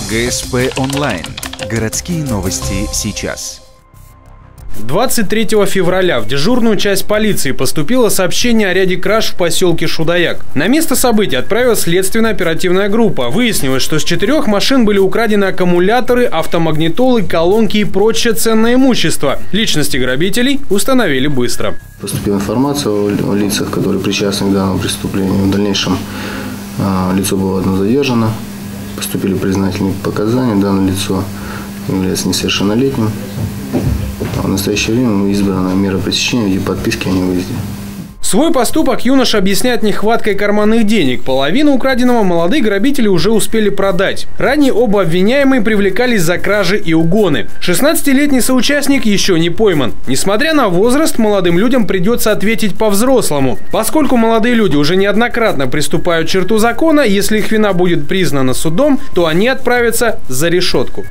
ГСП онлайн. Городские новости сейчас. 23 февраля в дежурную часть полиции поступило сообщение о ряде краж в поселке Шудаяк. На место событий отправилась следственно-оперативная группа. Выяснилось, что с 4 машин были украдены аккумуляторы, автомагнитолы, колонки и прочее ценное имущество. Личности грабителей установили быстро. Поступила информация о лицах, которые причастны к данному преступлению. В дальнейшем лицо было одно задержано. Поступили признательные показания. Данное лицо является несовершеннолетним. В настоящее время избрана мера пресечения в виде подписки о невыезде. Свой поступок юноша объясняет нехваткой карманных денег. Половину украденного молодые грабители уже успели продать. Ранее оба обвиняемые привлекались за кражи и угоны. 16-летний соучастник еще не пойман. Несмотря на возраст, молодым людям придется ответить по-взрослому. Поскольку молодые люди уже неоднократно приступают к черту закона, если их вина будет признана судом, то они отправятся за решетку.